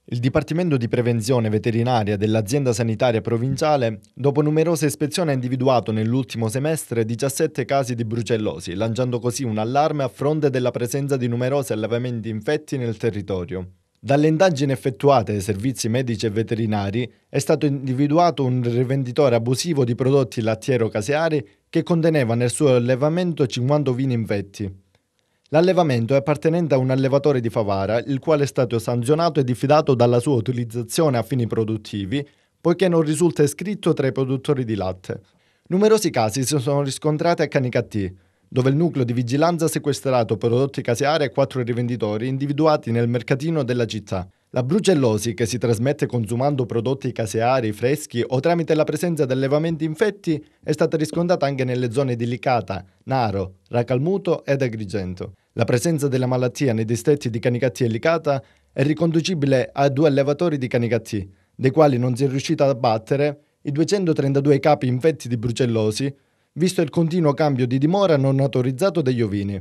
Il Dipartimento di Prevenzione Veterinaria dell'Azienda Sanitaria Provinciale, dopo numerose ispezioni, ha individuato nell'ultimo semestre 17 casi di brucellosi, lanciando così un allarme a fronte della presenza di numerosi allevamenti infetti nel territorio. Dalle indagini effettuate dai servizi medici e veterinari è stato individuato un rivenditore abusivo di prodotti lattiero-caseari che conteneva nel suo allevamento 50 ovini infetti. L'allevamento è appartenente a un allevatore di Favara, il quale è stato sanzionato e diffidato dalla sua utilizzazione a fini produttivi, poiché non risulta iscritto tra i produttori di latte. Numerosi casi si sono riscontrati a Canicattì, dove il nucleo di vigilanza ha sequestrato prodotti caseari e 4 rivenditori individuati nel mercatino della città. La brucellosi, che si trasmette consumando prodotti caseari freschi o tramite la presenza di allevamenti infetti, è stata riscontrata anche nelle zone di Licata, Naro, Racalmuto ed Agrigento. La presenza della malattia nei distretti di Canicattì e Licata è riconducibile a 2 allevatori di Canicattì, dei quali non si è riuscito ad abbattere i 232 capi infetti di brucellosi, visto il continuo cambio di dimora non autorizzato degli ovini.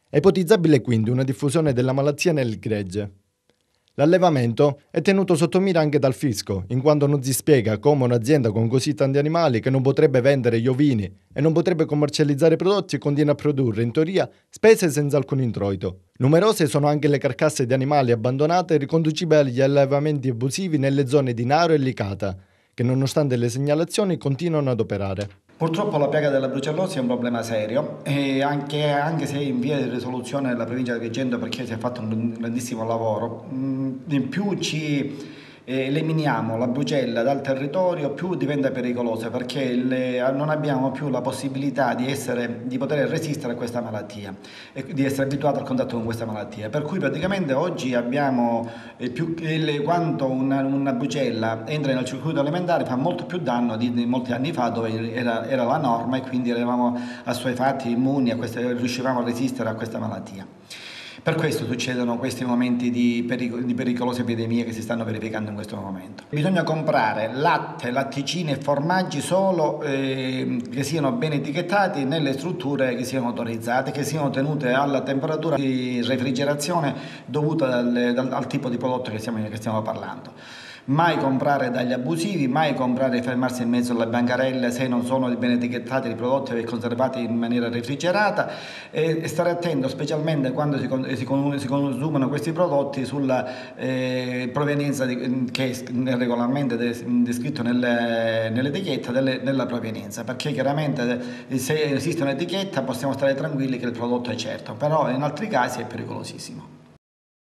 È ipotizzabile quindi una diffusione della malattia nel gregge. L'allevamento è tenuto sotto mira anche dal fisco, in quanto non si spiega come un'azienda con così tanti animali che non potrebbe vendere gli ovini e non potrebbe commercializzare i prodotti continua a produrre, in teoria, spese senza alcun introito. Numerose sono anche le carcasse di animali abbandonate riconducibili agli allevamenti abusivi nelle zone di Naro e Licata, che nonostante le segnalazioni continuano ad operare. Purtroppo la piaga della brucellosi è un problema serio e anche se è in via di risoluzione nella provincia di Agrigento perché si è fatto un grandissimo lavoro, in più ci eliminiamo la brucella dal territorio, più diventa pericolosa perché non abbiamo più la possibilità di poter resistere a questa malattia e di essere abituati al contatto con questa malattia. Per cui praticamente oggi abbiamo quando una brucella entra nel circuito alimentare fa molto più danno di molti anni fa dove era la norma e quindi eravamo assuefatti, immuni, riuscivamo a resistere a questa malattia. Per questo succedono questi momenti di pericolose epidemie che si stanno verificando in questo momento. Bisogna comprare latte, latticini e formaggi solo che siano ben etichettati nelle strutture che siano autorizzate, che siano tenute alla temperatura di refrigerazione dovuta al tipo di prodotto che stiamo parlando. Mai comprare dagli abusivi, mai comprare e fermarsi in mezzo alle bancarelle se non sono ben etichettati i prodotti e conservati in maniera refrigerata e stare attento specialmente quando si consumano questi prodotti sulla provenienza che è nel regolamento descritto nell'etichetta della provenienza, perché chiaramente se esiste un'etichetta possiamo stare tranquilli che il prodotto è certo, però in altri casi è pericolosissimo.